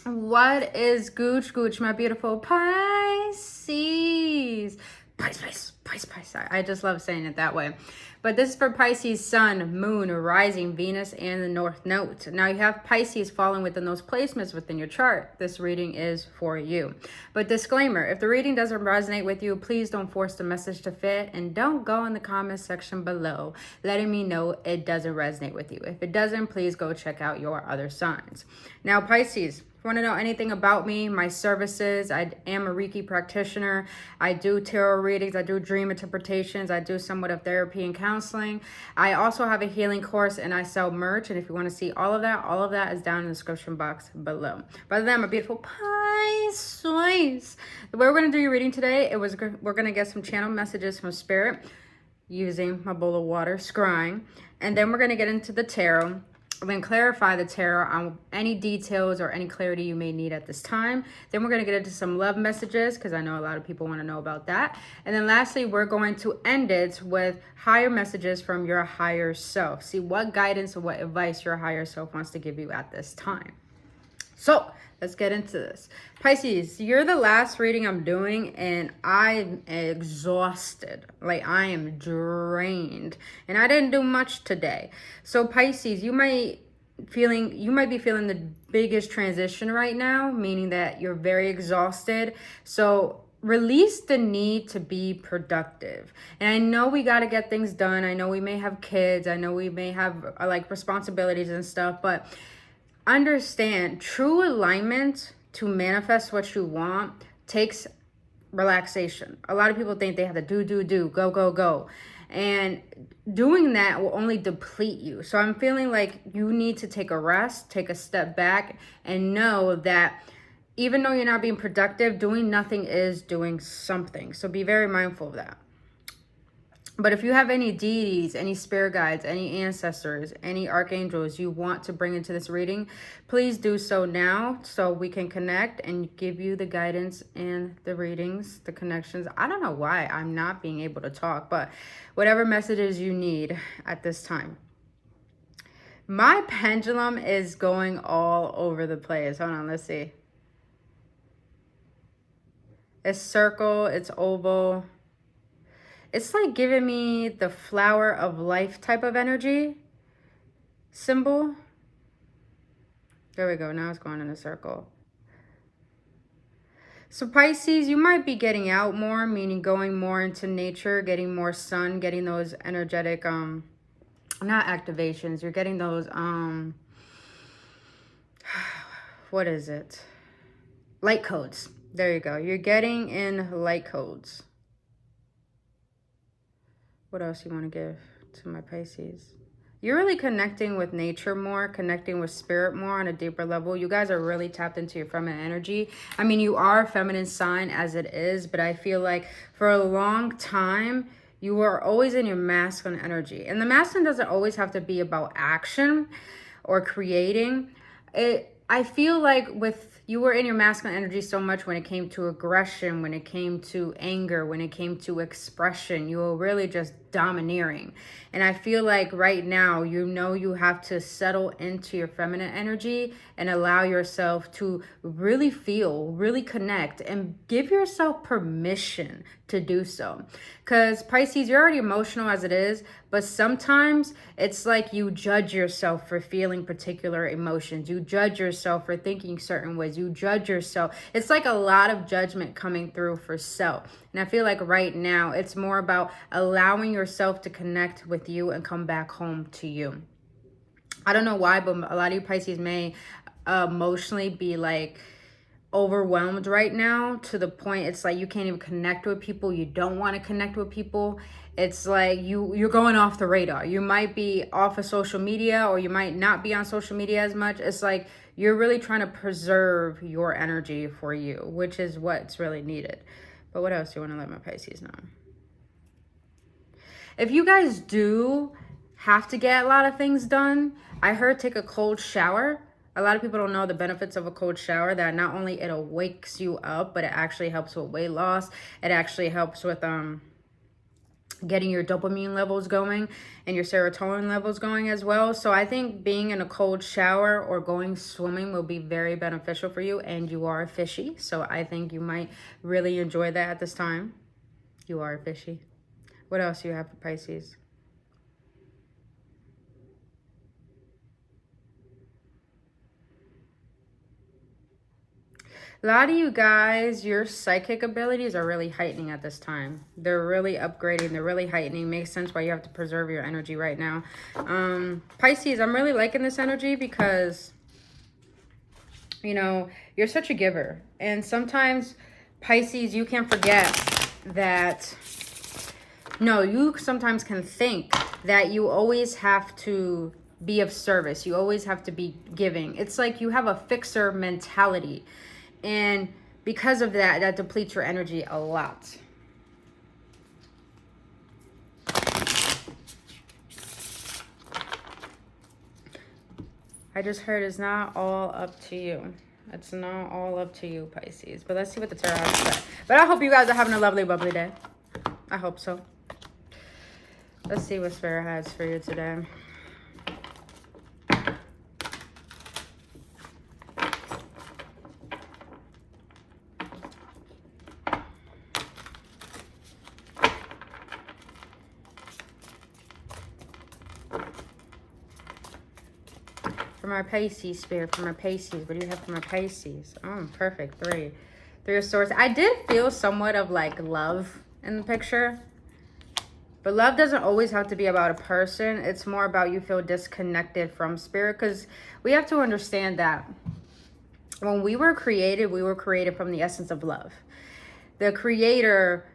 What is gooch gooch, my beautiful Pisces? Pisces. I just love saying it that way. But this is for Pisces, Sun, Moon, Rising, Venus, and the North Node. Now you have Pisces falling within those placements within your chart. This reading is for you. But disclaimer, if the reading doesn't resonate with you, please don't force the message to fit, and don't go in the comments section below letting me know it doesn't resonate with you. If it doesn't, please go check out your other signs. Now Pisces, if you want to know anything about me, my services, I am a Reiki practitioner. I do tarot readings. I do dream interpretations. I do somewhat of therapy and counseling. I also have a healing course and I sell merch. And if you want to see all of that is down in the description box below. By the way, my beautiful Pisces. The way we're going to do your reading today, we're going to get some channel messages from Spirit using my bowl of water, scrying. And then we're going to get into the tarot. Then clarify the tarot on any details or any clarity you may need at this time. Then we're going to get into some love messages because I know a lot of people want to know about that. And then lastly, we're going to end it with higher messages from your higher self. See what guidance or what advice your higher self wants to give you at this time. So let's get into this. Pisces, you're the last reading I'm doing and I'm exhausted. Like I am drained and I didn't do much today. So Pisces, you might be feeling the biggest transition right now, meaning that you're very exhausted. So release the need to be productive. And I know we got to get things done. I know we may have kids. I know we may have like responsibilities and stuff, but understand true alignment to manifest what you want takes relaxation. A lot of people think they have to do, go. And doing that will only deplete you. So I'm feeling like you need to take a rest, take a step back, and know that even though you're not being productive, doing nothing is doing something. So be very mindful of that. But if you have any deities, any spirit guides, any ancestors, any archangels you want to bring into this reading, please do so now so we can connect and give you the guidance and the readings, the connections. I don't know why I'm not being able to talk, but whatever messages you need at this time. My pendulum is going all over the place. Hold on, let's see. It's circle, it's oval. It's like giving me the flower of life type of energy symbol. There we go. Now it's going in a circle. So Pisces, you might be getting out more, meaning going more into nature, getting more sun, getting those energetic, not activations. You're getting those, what is it? Light codes. There you go. You're getting in light codes. What else you want to give to my Pisces? You're really connecting with nature more, connecting with spirit more on a deeper level. You guys are really tapped into your feminine energy. I mean, you are a feminine sign as it is, but I feel like for a long time, you are always in your masculine energy. And the masculine doesn't always have to be about action or creating. I feel like you were in your masculine energy so much when it came to aggression, when it came to anger, when it came to expression. You were really just domineering. And I feel like right now, you know, you have to settle into your feminine energy and allow yourself to really feel, really connect, and give yourself permission to do so. Because Pisces, you're already emotional as it is, but sometimes it's like you judge yourself for feeling particular emotions. You judge yourself for thinking certain ways. You judge yourself. It's like a lot of judgment coming through for self. And I feel like right now it's more about allowing yourself to connect with you and come back home to you. I don't know why, but a lot of you Pisces may emotionally be like overwhelmed right now to the point it's like you can't even connect with people. You don't want to connect with people. It's like you're going off the radar. You might be off of social media, or you might not be on social media as much. It's like you're really trying to preserve your energy for you, which is what's really needed. But what else do you want to let my Pisces know? If you guys do have to get a lot of things done, I heard take a cold shower. A lot of people don't know the benefits of a cold shower, that not only it wakes you up, but it actually helps with weight loss. It actually helps with getting your dopamine levels going and your serotonin levels going as well. So I think being in a cold shower or going swimming will be very beneficial for you. And you are a fishy, so I think you might really enjoy that at this time. You are a fishy. What else do you have for Pisces? A lot of you guys, your psychic abilities are really heightening at this time. They're really upgrading. They're really heightening. Makes sense why you have to preserve your energy right now. Pisces, I'm really liking this energy because, you know, you're such a giver. And sometimes, Pisces, you can forget that, no, you sometimes can think that you always have to be of service. You always have to be giving. It's like you have a fixer mentality. And because of that, that depletes your energy a lot. I just heard it's not all up to you. It's not all up to you, Pisces. But let's see what the tarot has to say. But I hope you guys are having a lovely, bubbly day. I hope so. Let's see what Spirit has for you today. For my Pisces, Spirit, for my Pisces. What do you have for my Pisces? Oh, perfect. Three of Swords. I did feel somewhat of like love in the picture. But love doesn't always have to be about a person. It's more about you feel disconnected from Spirit. Because we have to understand that when we were created from the essence of love. The Creator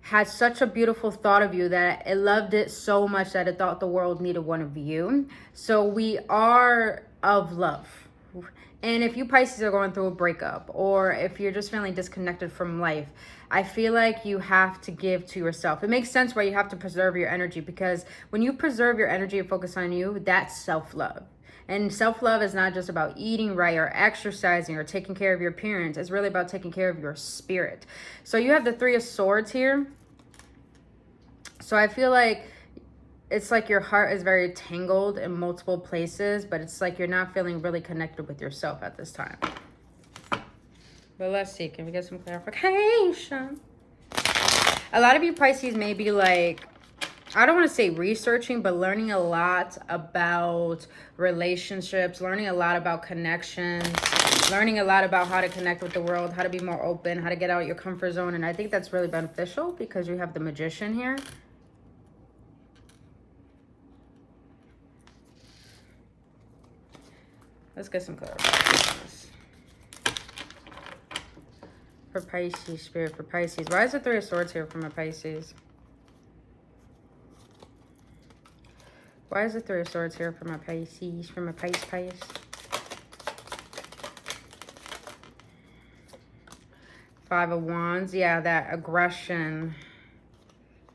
had such a beautiful thought of you that it loved it so much that it thought the world needed one of you. So we are of love. And if you Pisces are going through a breakup, or if you're just feeling disconnected from life, I feel like you have to give to yourself. It makes sense why you have to preserve your energy, because when you preserve your energy and focus on you, that's self-love. And self-love is not just about eating right or exercising or taking care of your appearance. It's really about taking care of your spirit. So you have the Three of Swords here. So I feel like it's like your heart is very tangled in multiple places, but it's like you're not feeling really connected with yourself at this time. But let's see. Can we get some clarification? A lot of you Pisces may be like, I don't want to say researching, but learning a lot about relationships, learning a lot about connections, learning a lot about how to connect with the world, how to be more open, how to get out of your comfort zone. And I think that's really beneficial because you have the Magician here. Let's get some clarification. For Pisces, Spirit, for Pisces. Why is the Three of Swords here for my Pisces? Why is the Three of Swords here for my Pisces? For my Pisces. Five of Wands. Yeah, that aggression.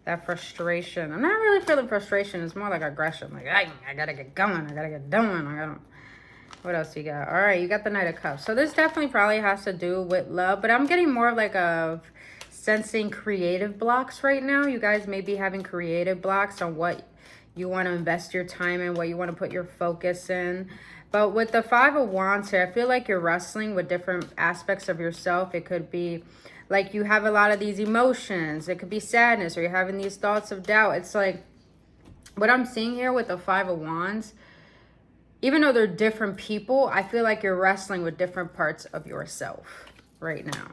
That frustration. I'm not really feeling frustration. It's more like aggression. Like, I gotta get going. I gotta get doing. What else you got? All right, you got the Knight of Cups. So this definitely probably has to do with love, but I'm getting more of like a sensing creative blocks right now. You guys may be having creative blocks on what you want to invest your time in, what you want to put your focus in. But with the Five of Wands here, I feel like you're wrestling with different aspects of yourself. It could be like you have a lot of these emotions. It could be sadness, or you're having these thoughts of doubt. It's like what I'm seeing here with the Five of Wands, even though they're different people, I feel like you're wrestling with different parts of yourself right now.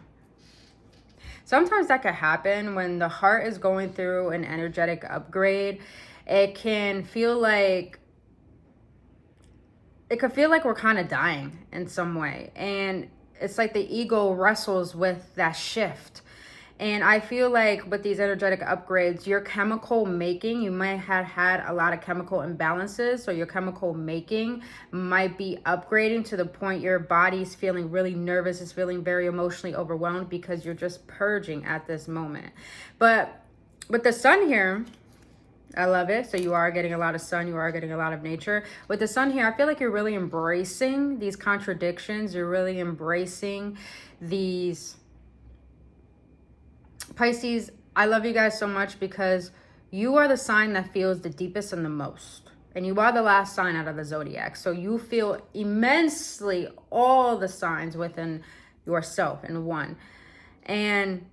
Sometimes that could happen when the heart is going through an energetic upgrade. It can feel like, we're kind of dying in some way. And it's like the ego wrestles with that shift. And I feel like with these energetic upgrades, your chemical making, you might have had a lot of chemical imbalances. So your chemical making might be upgrading to the point your body's feeling really nervous, is feeling very emotionally overwhelmed because you're just purging at this moment. But with the Sun here, I love it. So you are getting a lot of sun. You are getting a lot of nature. With the Sun here, I feel like you're really embracing these contradictions. You're really embracing these... Pisces, I love you guys so much because you are the sign that feels the deepest and the most. And you are the last sign out of the zodiac. So you feel immensely all the signs within yourself in one. And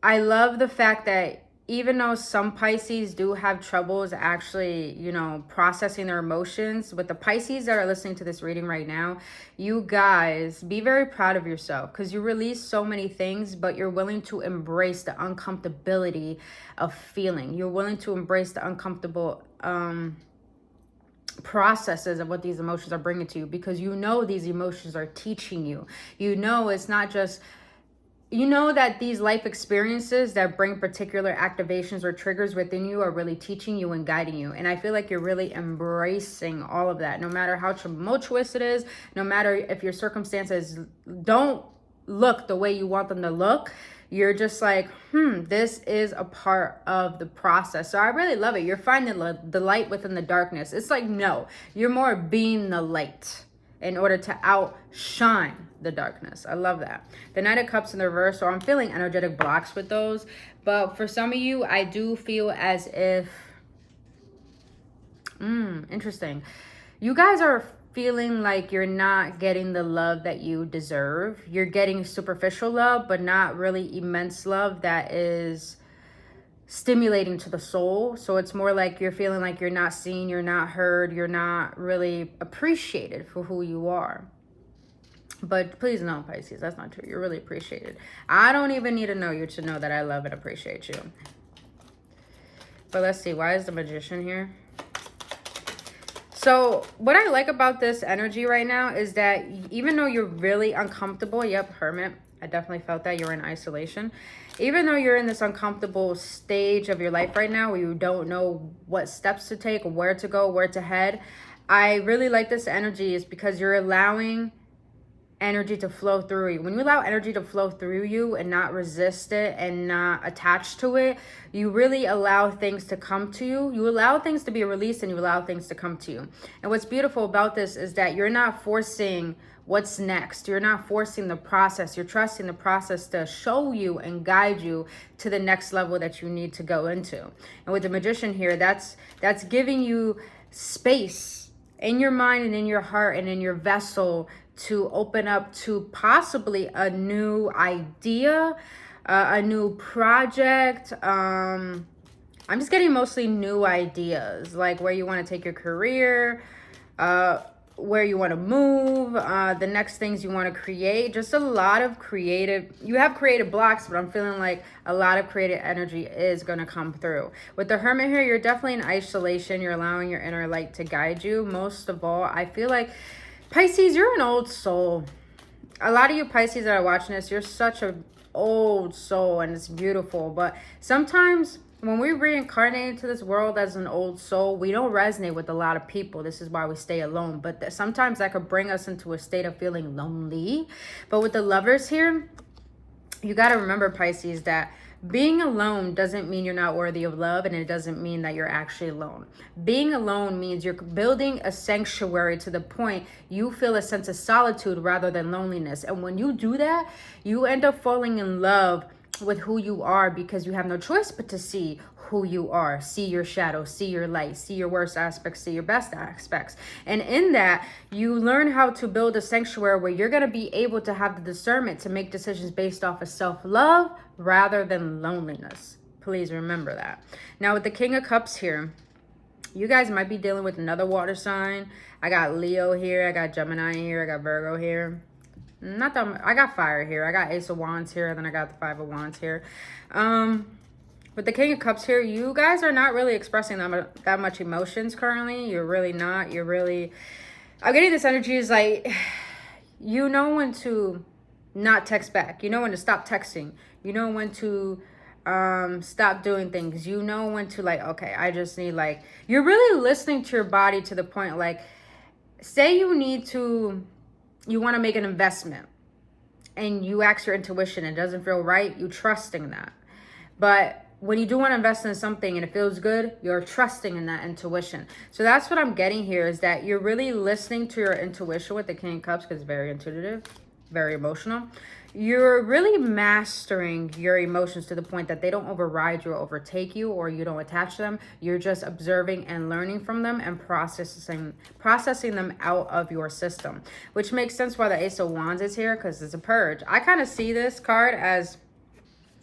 I love the fact that even though some Pisces do have troubles actually, you know, processing their emotions, with the Pisces that are listening to this reading right now, you guys be very proud of yourself because you release so many things, but you're willing to embrace the uncomfortability of feeling. You're willing to embrace the uncomfortable processes of what these emotions are bringing to you, because you know these emotions are teaching you. You know it's not just, you know that these life experiences that bring particular activations or triggers within you are really teaching you and guiding you. And I feel like you're really embracing all of that, no matter how tumultuous it is, no matter if your circumstances don't look the way you want them to look. You're just like, this is a part of the process. So I really love it. You're finding the light within the darkness. It's like, no, you're more being the light in order to outshine the darkness. I love that. The Knight of Cups in the reverse. So I'm feeling energetic blocks with those. But for some of you, I do feel as if, interesting. You guys are feeling like you're not getting the love that you deserve. You're getting superficial love, but not really immense love that is stimulating to the soul. So it's more like you're feeling like you're not seen, you're not heard, you're not really appreciated for who you are. But please know, Pisces, that's not true. You're really appreciated. I don't even need to know you to know that I love and appreciate you. But let's see, why is the Magician here? So what I like about this energy right now is that even though you're really uncomfortable, yep, Hermit, I definitely felt that you're in isolation. Even though you're in this uncomfortable stage of your life right now where you don't know what steps to take, where to go, where to head, I really like this energy is because you're allowing energy to flow through you. When you allow energy to flow through you and not resist it and not attach to it, you really allow things to come to you. You allow things to be released and you allow things to come to you. And what's beautiful about this is that you're not forcing what's next. You're not forcing the process. You're trusting the process to show you and guide you to the next level that you need to go into. And with the Magician here, that's giving you space in your mind and in your heart and in your vessel to open up to possibly a new idea, a new project. I'm just getting mostly new ideas, like where you want to take your career, where you want to move, the next things you want to create. Just a lot of creative, you have creative blocks, but I'm feeling like a lot of creative energy is going to come through. With the Hermit here, you're definitely in isolation. You're allowing your inner light to guide you. Most of all, I feel like Pisces, you're an old soul. A lot of you Pisces that are watching this, you're such an old soul and it's beautiful. But sometimes when we reincarnate into this world as an old soul, we don't resonate with a lot of people. This is why we stay alone. But sometimes that could bring us into a state of feeling lonely. But with the Lovers here, you got to remember, Pisces, that being alone doesn't mean you're not worthy of love, and it doesn't mean that you're actually alone. Being alone means you're building a sanctuary to the point you feel a sense of solitude rather than loneliness. And when you do that, you end up falling in love with who you are because you have no choice but to see who you are, see your shadow, see your light, see your worst aspects, see your best aspects. And in that, you learn how to build a sanctuary where you're going to be able to have the discernment to make decisions based off of self-love rather than loneliness. Please remember that. Now with the King of Cups here, you guys might be dealing with another water sign. I got Leo here, I got Gemini here, I got Virgo here. Not that I got fire here. I got Ace of Wands here, and then I got the Five of Wands here. With the King of Cups here, you guys are not really expressing that much emotions currently. You're really not. You're really, I'm getting this energy is like, you know when to not text back. You know when to stop texting. You know when to stop doing things. You know when to like, okay, I just need like, you're really listening to your body to the point like, say you want to make an investment and you ask your intuition, it doesn't feel right, you trusting that. But when you do want to invest in something and it feels good, you're trusting in that intuition. So that's what I'm getting here is that you're really listening to your intuition with the King of Cups because it's very intuitive. very emotional. You're really mastering your emotions to the point that they don't override you or overtake you, or you don't attach them. You're just observing and learning from them and processing them out of your system, which makes sense why the Ace of Wands is here, because it's a purge. I kind of see this card as,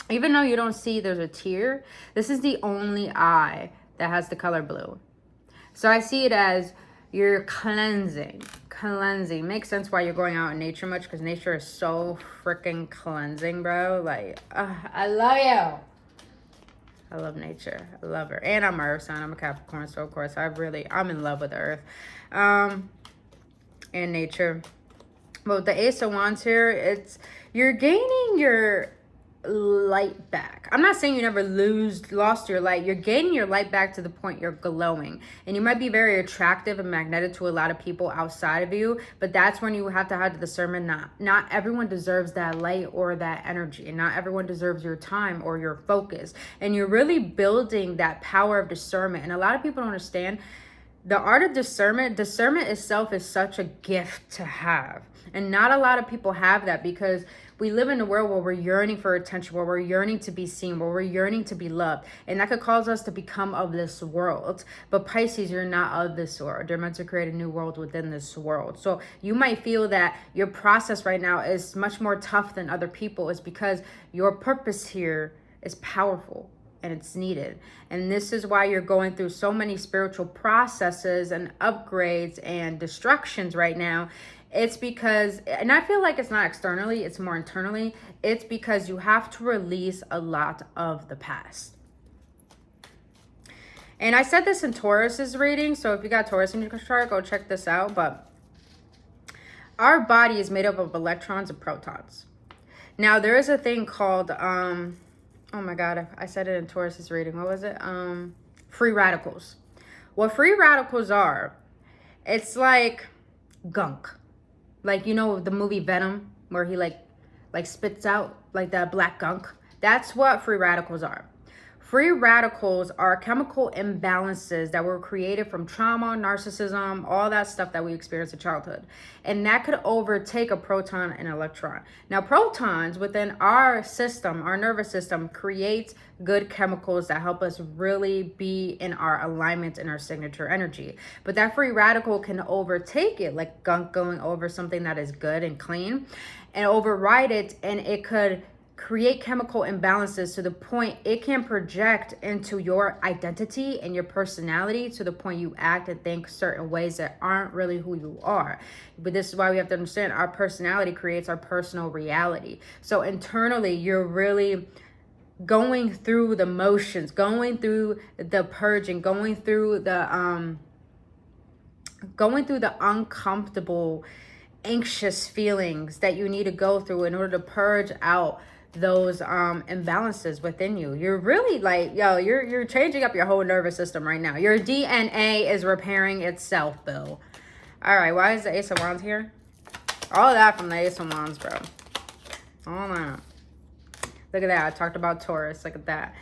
even though you don't see there's a tear, this is the only eye that has the color blue. So I see it as you're cleansing. Makes sense why you're going out in nature much, because nature is so freaking cleansing, bro. Like, I love you. I love nature. I love her. And I'm an earth sign. I'm a Capricorn, so of course I'm in love with earth. And nature. But with the Ace of Wands here, you're gaining your light back. I'm not saying you never lost your light. You're gaining your light back to the point you're glowing, and you might be very attractive and magnetic to a lot of people outside of you, but that's when you have to have the discernment. Not everyone deserves that light or that energy, and not everyone deserves your time or your focus. And you're really building that power of discernment, and a lot of people don't understand the art of discernment. Discernment itself is such a gift to have, and not a lot of people have that, because we live in a world where we're yearning for attention, where we're yearning to be seen, where we're yearning to be loved. And that could cause us to become of this world. But Pisces, you're not of this world. You're meant to create a new world within this world. So you might feel that your process right now is much more tough than other people. It's because your purpose here is powerful and it's needed. And this is why you're going through so many spiritual processes and upgrades and destructions right now. It's because, and I feel like it's not externally, it's more internally. It's because you have to release a lot of the past. And I said this in Taurus's reading, so if you got Taurus in your chart, go check this out. But our body is made up of electrons and protons. Now, there is a thing called, oh my God, I said it in Taurus's reading. What was it? Free radicals. What free radicals are, it's like gunk. Like, you know, the movie Venom, where he like spits out like that black gunk. That's what free radicals are. Free radicals are chemical imbalances that were created from trauma, narcissism, all that stuff that we experienced in childhood. And that could overtake a proton and electron. Now, protons within our system, our nervous system, creates good chemicals that help us really be in our alignment and our signature energy. But that free radical can overtake it, like gunk going over something that is good and clean, and override it, and it could create chemical imbalances to the point it can project into your identity and your personality, to the point you act and think certain ways that aren't really who you are. But this is why we have to understand our personality creates our personal reality. So internally, you're really going through the motions, going through the purging, going through the uncomfortable, anxious feelings that you need to go through in order to purge out those imbalances within you. You're really like, you're changing up your whole nervous system right now. Your DNA is repairing itself, Bill. All right, why is the Ace of Wands here? All that from the Ace of Wands, bro. All that. Look at that. I talked about Taurus. Look at that.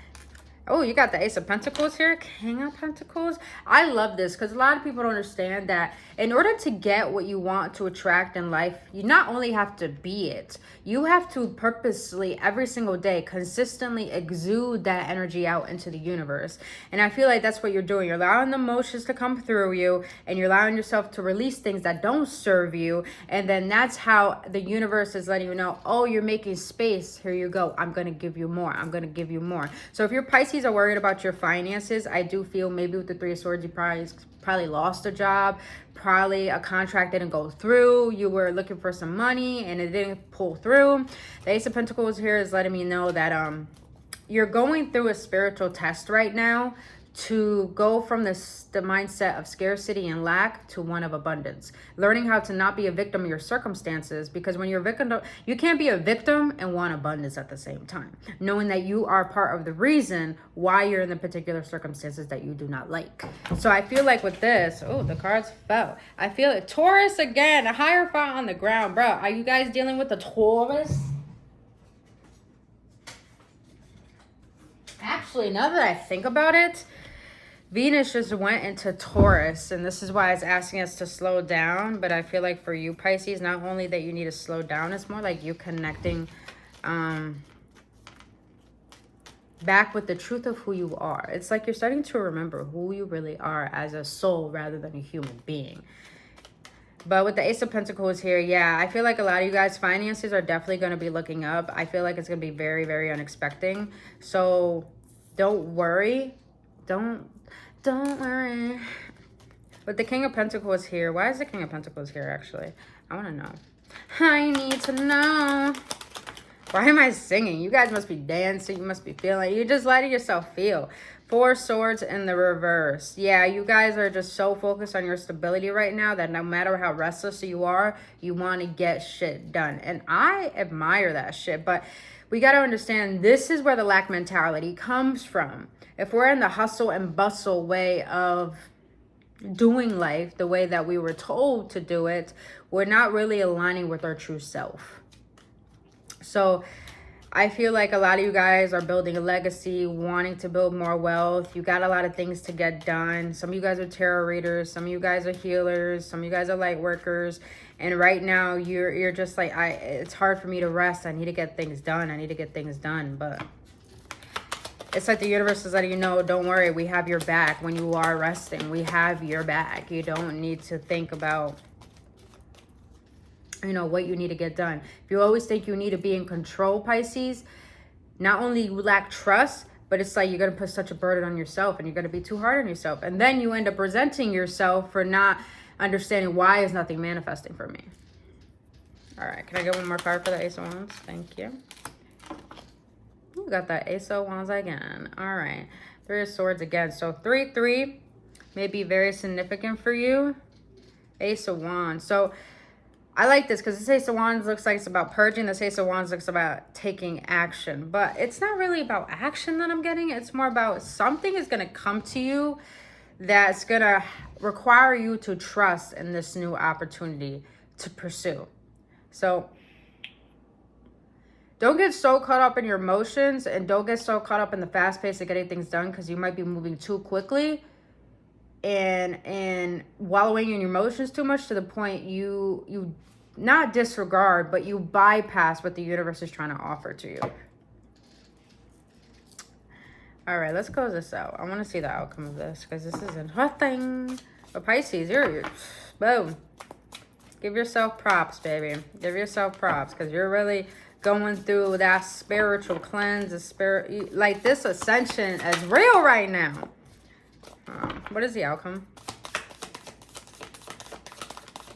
Oh, you got the Ace of Pentacles here. King of Pentacles. I love this because a lot of people don't understand that in order to get what you want to attract in life, you not only have to be it, you have to purposely, every single day, consistently exude that energy out into the universe. And I feel like that's what you're doing. You're allowing the emotions to come through you, and you're allowing yourself to release things that don't serve you. And then that's how the universe is letting you know, oh, you're making space. Here you go. I'm going to give you more. I'm going to give you more. So if you're Pisces are worried about your finances, I do feel maybe with the Three of Swords, you probably lost a job, probably a contract didn't go through, you were looking for some money and it didn't pull through. The Ace of Pentacles here is letting me know that you're going through a spiritual test right now to go from the mindset of scarcity and lack to one of abundance. Learning how to not be a victim of your circumstances, because when you're a victim, you can't be a victim and want abundance at the same time. Knowing that you are part of the reason why you're in the particular circumstances that you do not like. So I feel like with this, oh, the cards fell. I feel it. Taurus again, a Hierophant on the ground. Bro, are you guys dealing with the Taurus? Actually, now that I think about it, Venus just went into Taurus, and this is why it's asking us to slow down. But I feel like for you, Pisces, not only that you need to slow down, it's more like you connecting back with the truth of who you are. It's like you're starting to remember who you really are as a soul rather than a human being. But with the Ace of Pentacles here, yeah, I feel like a lot of you guys' finances are definitely going to be looking up. I feel like it's going to be very, very unexpected. So don't worry. Don't worry. But the King of Pentacles here, why is the King of Pentacles here actually? I want to know. I need to know. Why am I singing? You guys must be dancing. You must be feeling. You're just letting yourself feel. 4 swords in the reverse. Yeah, you guys are just so focused on your stability right now that no matter how restless you are, you want to get shit done. And I admire that shit. But we got to understand, this is where the lack mentality comes from. If we're in the hustle and bustle way of doing life, the way that we were told to do it, we're not really aligning with our true self. So I feel like a lot of you guys are building a legacy, wanting to build more wealth. You got a lot of things to get done. Some of you guys are tarot readers. Some of you guys are healers. Some of you guys are light workers. And right now you're just like, it's hard for me to rest. I need to get things done. I need to get things done. But it's like the universe is letting you know, don't worry, we have your back when you are resting. We have your back. You don't need to think about, you know, what you need to get done. If you always think you need to be in control, Pisces, not only you lack trust, but it's like you're going to put such a burden on yourself and you're going to be too hard on yourself. And then you end up resenting yourself for not understanding why is nothing manifesting for me. All right, can I get one more card for the Ace of Wands? Thank you. Ooh, got that Ace of Wands again. All right, 3 of Swords again. So 3-3 may be very significant for you. Ace of Wands. So I like this because this Ace of Wands looks like it's about purging. This Ace of Wands looks about taking action. But it's not really about action that I'm getting. It's more about something is going to come to you that's going to require you to trust in this new opportunity to pursue. So don't get so caught up in your emotions and don't get so caught up in the fast pace of getting things done because you might be moving too quickly and wallowing in your emotions too much to the point you not disregard, but you bypass what the universe is trying to offer to you. All right, let's close this out. I want to see the outcome of this because this is a hot thing. But Pisces, you're boom. Give yourself props, baby. Give yourself props because you're really going through that spiritual cleanse, like this ascension is real right now. What is the outcome?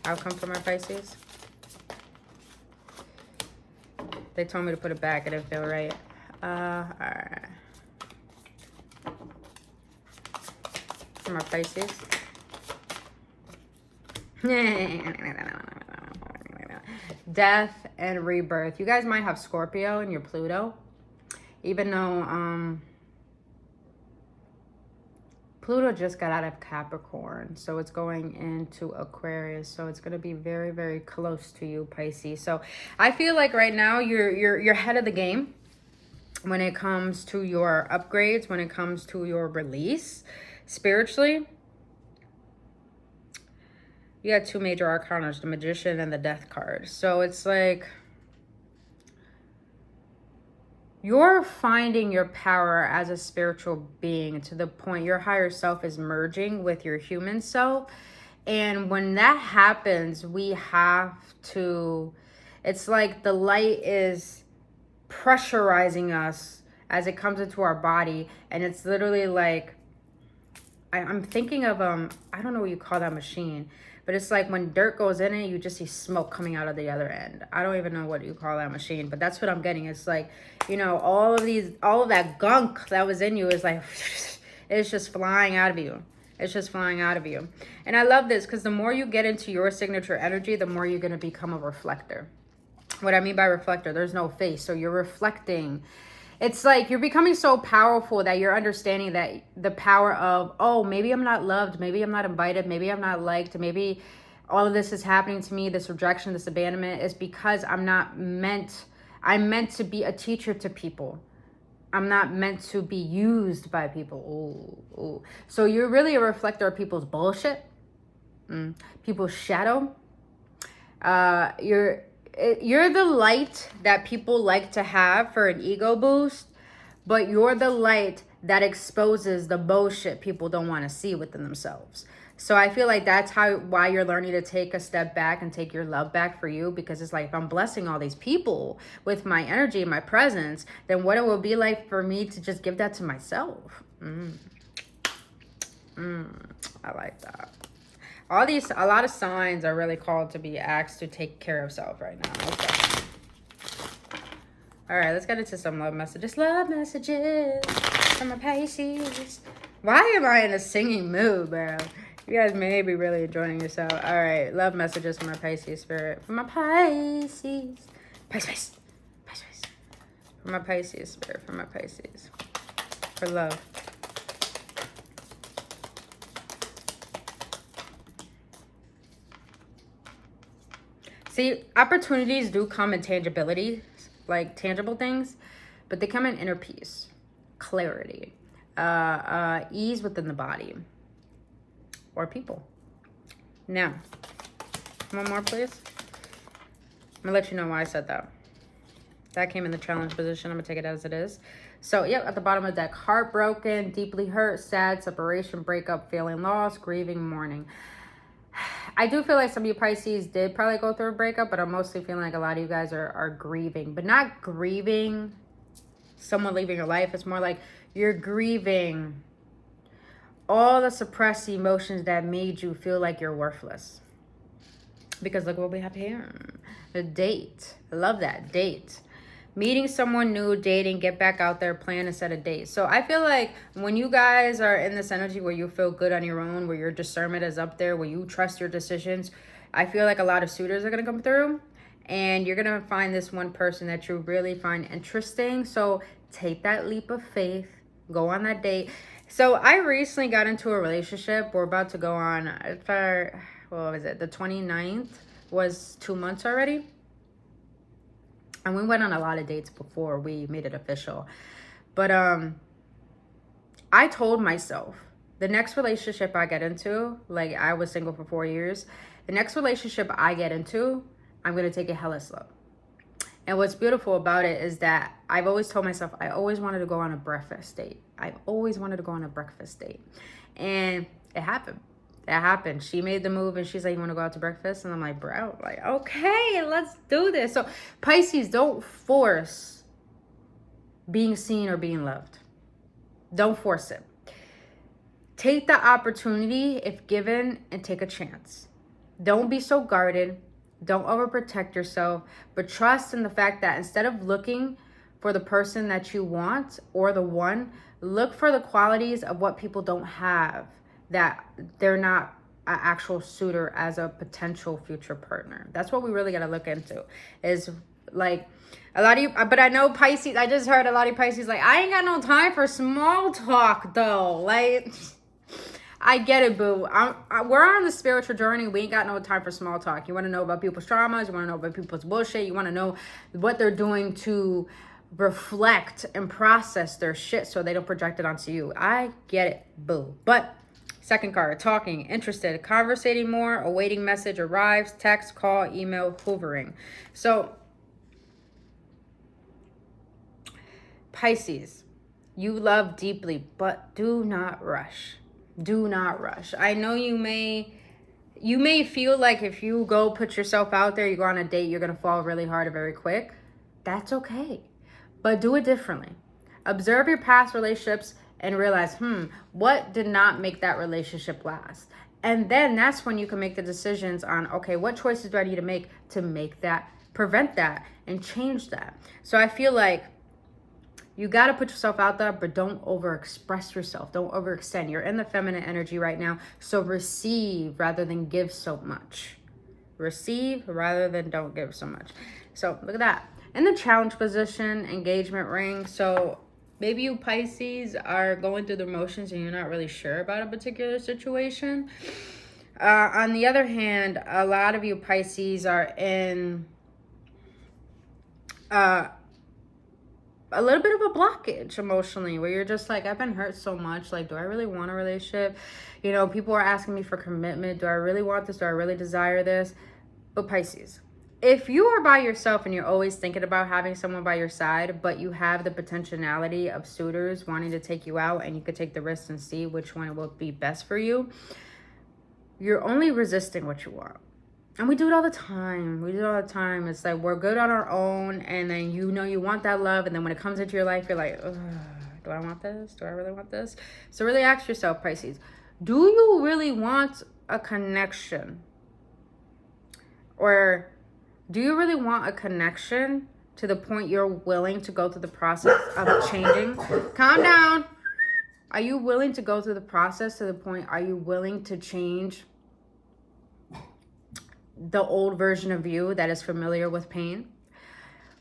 Outcome for my Pisces? They told me to put it back. I didn't feel right. All right. For my Pisces. Death and rebirth. You guys might have Scorpio in your Pluto. Even though Pluto just got out of Capricorn, so it's going into Aquarius, so it's going to be very, very close to you, Pisces. So I feel like right now you're ahead of the game when it comes to your upgrades, when it comes to your release spiritually. You got 2 major arcana, the Magician and the Death card. So it's like you're finding your power as a spiritual being to the point your higher self is merging with your human self. And when that happens, we have to, it's like the light is pressurizing us as it comes into our body. And it's literally like, I'm thinking of, I don't know what you call that machine, but it's like when dirt goes in it, you just see smoke coming out of the other end. I don't even know what you call that machine, but that's what I'm getting. It's like, you know, all of that gunk that was in you is like, it's just flying out of you. It's just flying out of you. And I love this because the more you get into your signature energy, the more you're going to become a reflector. What I mean by reflector, there's no face. So you're reflecting. It's like you're becoming so powerful that you're understanding that the power of, oh, maybe I'm not loved. Maybe I'm not invited. Maybe I'm not liked. Maybe all of this is happening to me. This rejection, this abandonment is because I'm meant to be a teacher to people. I'm not meant to be used by people. Ooh, ooh. So you're really a reflector of people's bullshit, people's shadow. You're the light that people like to have for an ego boost, but you're the light that exposes the bullshit people don't want to see within themselves. So I feel like that's why you're learning to take a step back and take your love back for you, because it's like, if I'm blessing all these people with my energy and my presence, then what it will be like for me to just give that to myself. I like that. A lot of signs are really called to be asked to take care of self right now. Okay. All right, let's get into some love messages. Love messages from a Pisces. Why am I in a singing mood, bro? You guys may be really enjoying yourself. All right, love messages from my Pisces spirit. From my Pisces. Pisces. Pisces. From my Pisces spirit. From my Pisces. For love. See, opportunities do come in tangibility, like tangible things, but they come in inner peace, clarity, ease within the body or people. Now, one more, please. I'm gonna let you know why I said that. That came in the challenge position. I'm gonna take it as it is. So, yep, at the bottom of the deck, heartbroken, deeply hurt, sad, separation, breakup, feeling lost, grieving, mourning. I do feel like some of you Pisces did probably go through a breakup, but I'm mostly feeling like a lot of you guys are grieving, but not grieving someone leaving your life. It's more like you're grieving all the suppressed emotions that made you feel like you're worthless. Because look what we have here. A date. I love that. Date. Meeting someone new, dating, get back out there, plan and set a date. So I feel like when you guys are in this energy where you feel good on your own, where your discernment is up there, where you trust your decisions, I feel like a lot of suitors are going to come through. And you're going to find this one person that you really find interesting. So take that leap of faith. Go on that date. So I recently got into a relationship. We're about to go on, what was it? The 29th was 2 months already. And we went on a lot of dates before we made it official. But I told myself, the next relationship I get into, like I was single for 4 years, the next relationship I get into, I'm going to take it hella slow. And what's beautiful about it is that I've always told myself, I always wanted to go on a breakfast date. I've always wanted to go on a breakfast date. And it happened. It happened. She made the move and she's like, you want to go out to breakfast? And I'm like, bro, like, okay, let's do this. So Pisces, don't force being seen or being loved. Don't force it. Take the opportunity if given and take a chance. Don't be so guarded. Don't overprotect yourself, but trust in the fact that instead of looking for the person that you want or the one, look for the qualities of what people don't have, that they're not an actual suitor as a potential future partner. That's what we really got to look into, is like a lot of you, but I know Pisces, I just heard a lot of Pisces like, I ain't got no time for small talk though. Like, I get it, boo. We're on the spiritual journey. We ain't got no time for small talk. You want to know about people's traumas. You want to know about people's bullshit. You want to know what they're doing to reflect and process their shit so they don't project it onto you. I get it, boo. But second card, talking, interested, conversating more, awaiting message arrives, text, call, email, hovering. So Pisces, you love deeply, but do not rush. Do not rush. I know you may feel like if you go put yourself out there, you go on a date, you're going to fall really hard or very quick. That's okay. But do it differently. Observe your past relationships and realize, what did not make that relationship last? And then that's when you can make the decisions on, okay, what choices do I need to make that, prevent that, and change that? So I feel like you got to put yourself out there, but don't overexpress yourself. Don't overextend. You're in the feminine energy right now. So receive rather than give so much. Receive rather than don't give so much. So look at that. In the challenge position, engagement ring. So maybe you Pisces are going through the motions and you're not really sure about a particular situation. On the other hand, a lot of you Pisces are in a little bit of a blockage emotionally, where you're just like, I've been hurt so much. Like, do I really want a relationship? You know, people are asking me for commitment. Do I really want this? Do I really desire this? But Pisces, if you are by yourself and you're always thinking about having someone by your side, but you have the potentiality of suitors wanting to take you out, and you could take the risk and see which one will be best for you, you're only resisting what you want. And we do it all the time. We do it all the time. It's like we're good on our own, and then you know you want that love, and then when it comes into your life, you're like, ugh, do I want this? Do I really want this? So really ask yourself, Pisces, do you really want a connection? Or do you really want a connection to the point you're willing to go through the process of changing? Calm down. Are you willing to go through the process to the point, are you willing to change the old version of you that is familiar with pain?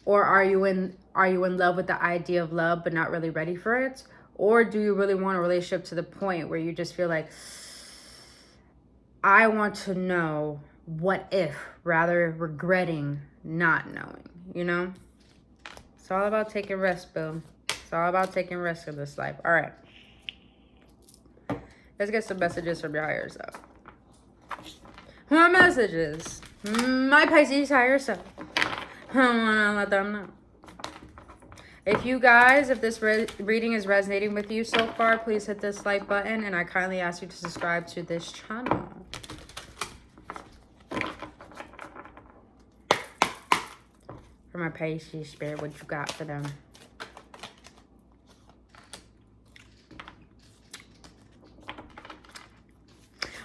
Or are you in love with the idea of love but not really ready for it? Or do you really want a relationship to the point where you just feel like, I want to know what if, rather regretting not knowing, you know? It's all about taking risks, boo. It's all about taking risks in this life. All right. Let's get some messages from your higher self. More messages. My Pisces higher self. I want to let them know. If you guys, if this reading is resonating with you so far, please hit this like button, and I kindly ask you to subscribe to this channel. For my Pisces spirit, what you got for them?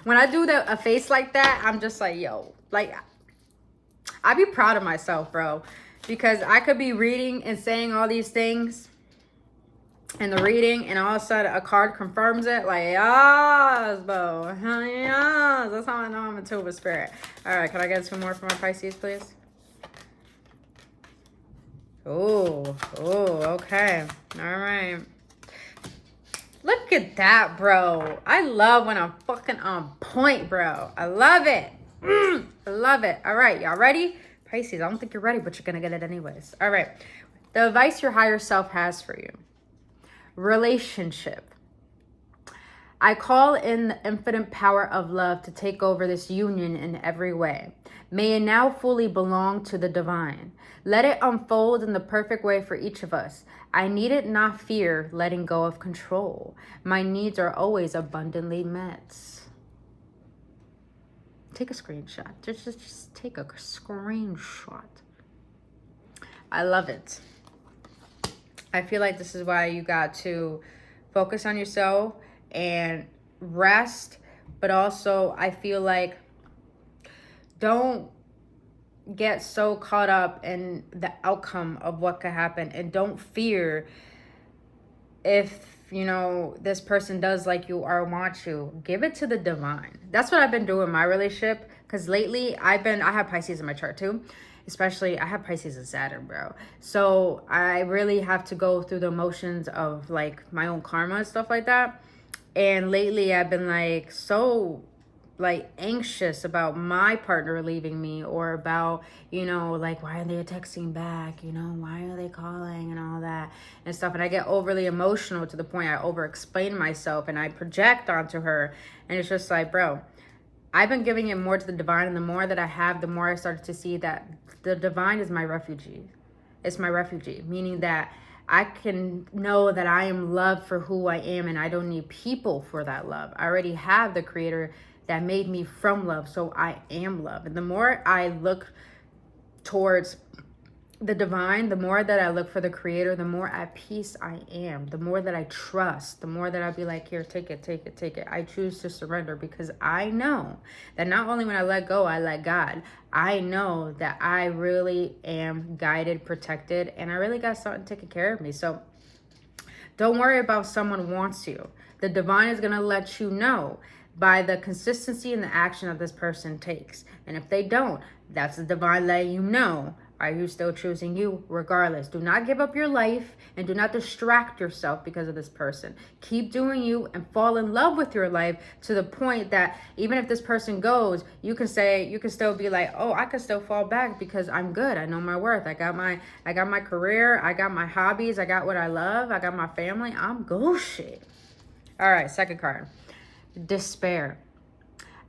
When I do a face like that, I'm just like, yo, like, I be proud of myself, bro. Because I could be reading and saying all these things in the reading, and all of a sudden a card confirms it. Like, yes, bro. Yes. That's how I know I'm a Tuba spirit. All right, can I get some more from my Pisces, please? Oh, okay. All right. Look at that, bro. I love when I'm fucking on point, bro. I love it. I love it. All right, y'all ready? Pisces, I don't think you're ready, but you're going to get it anyways. All right. The advice your higher self has for you. Relationship. I call in the infinite power of love to take over this union in every way. May it now fully belong to the divine. Let it unfold in the perfect way for each of us. I need it, not fear, letting go of control. My needs are always abundantly met. Take a screenshot. Just take a screenshot. I love it. I feel like this is why you got to focus on yourself and rest, but also I feel like don't get so caught up in the outcome of what could happen, and don't fear if, you know, this person does like you or want you. Give it to the divine. That's what I've been doing in my relationship, because lately I have Pisces in my chart too. Especially, I have Pisces and Saturn, bro. So I really have to go through the emotions of like my own karma and stuff like that. And lately I've been like so like anxious about my partner leaving me, or about, you know, like, why are they texting back? You know, why are they calling and all that and stuff. And I get overly emotional to the point I over explain myself and I project onto her. And it's just like, bro, I've been giving it more to the divine, and the more that I have, the more I started to see that the divine is my refugee. It's my refugee, meaning that I can know that I am loved for who I am, and I don't need people for that love. I already have the creator that made me from love, so I am love. And the more I look towards the divine, the more that I look for the creator, the more at peace I am. The more that I trust, the more that I'll be like, here, take it, take it, take it. I choose to surrender, because I know that not only when I let go, I let God. I know that I really am guided, protected, and I really got something taking care of me. So don't worry about someone wants you. The divine is going to let you know by the consistency and the action that this person takes. And if they don't, that's the divine letting you know Are you still choosing you? Regardless, do not give up your life and do not distract yourself because of this person. Keep doing you and fall in love with your life to the point that even if this person goes, you can still be like, oh, I can still fall back because I'm good. I know my worth. I got my career. I got my hobbies. I got what I love. I got my family. I'm good shit. All right, second card. Despair.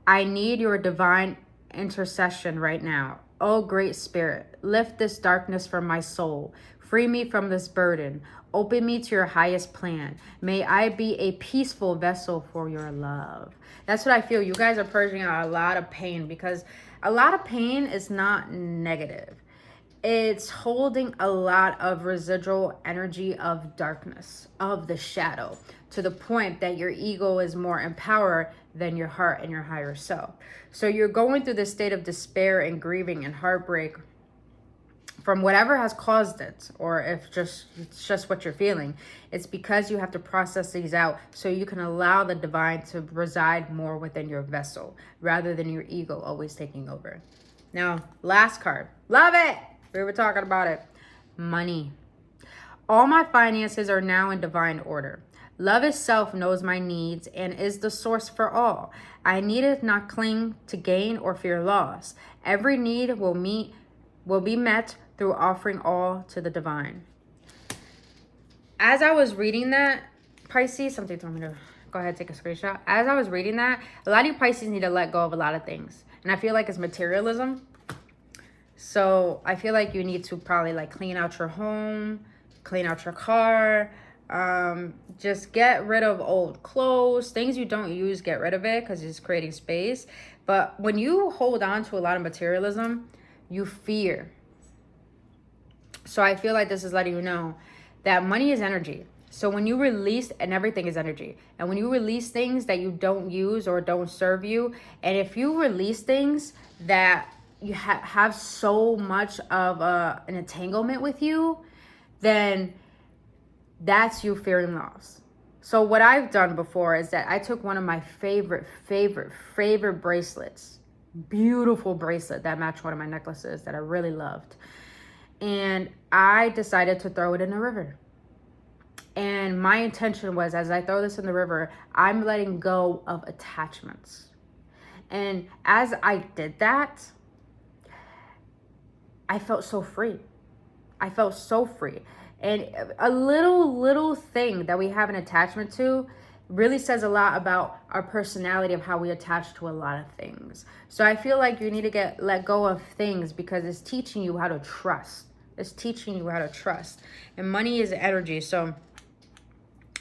I need your divine intercession right now. Oh, great spirit, lift this darkness from my soul. Free me from this burden. Open me to your highest plan. May I be a peaceful vessel for your love. That's what I feel. You guys are purging out a lot of pain, because a lot of pain is not negative. It's holding a lot of residual energy of darkness, of the shadow, to the point that your ego is more empowered than your heart and your higher self. So you're going through this state of despair and grieving and heartbreak from whatever has caused it, or if it's just what you're feeling. It's because you have to process these out so you can allow the divine to reside more within your vessel rather than your ego always taking over. Now, last card. Love it! We were talking about it. Money. All my finances are now in divine order. Love itself knows my needs and is the source for all. I needed not cling to gain or fear loss. Every need will be met through offering all to the divine. As I was reading that, Pisces, something told me to go ahead and take a screenshot. As I was reading that, a lot of you Pisces need to let go of a lot of things. And I feel like it's materialism. So I feel like you need to probably like clean out your home, clean out your car, just get rid of old clothes, things you don't use, get rid of it because it's creating space. But when you hold on to a lot of materialism, you fear. So I feel like this is letting you know that money is energy. So when you release, and everything is energy, and when you release things that you don't use or don't serve you, and if you release things that you have so much of an entanglement with you, then that's you fearing loss. So what I've done before is that I took one of my favorite bracelets, beautiful bracelet that matched one of my necklaces that I really loved, and I decided to throw it in the river. And my intention was, as I throw this in the river, I'm letting go of attachments. And as I did that, I felt so free. I felt so free. And a little thing that we have an attachment to really says a lot about our personality, of how we attach to a lot of things. So I feel like you need to let go of things because it's teaching you how to trust. It's teaching you how to trust. And money is energy. So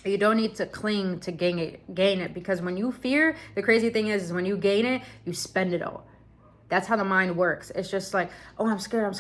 you don't need to cling to gain it, because when you fear, the crazy thing is when you gain it, you spend it all. That's how the mind works. It's just like, oh, I'm scared, I'm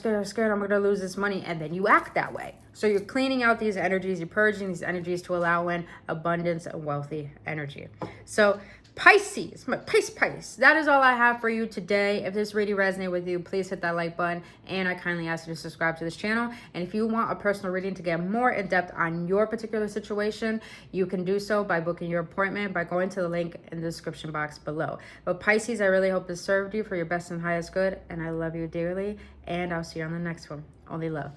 going to lose this money. And then you act that way. So you're cleaning out these energies, you're purging these energies to allow in abundance and wealthy energy. So Pisces, my Pisces, that is all I have for you today. If this really resonated with you, please hit that like button. And I kindly ask you to subscribe to this channel. And if you want a personal reading to get more in depth on your particular situation, you can do so by booking your appointment by going to the link in the description box below. But Pisces, I really hope this served you for your best and highest good. And I love you dearly. And I'll see you on the next one. Only love.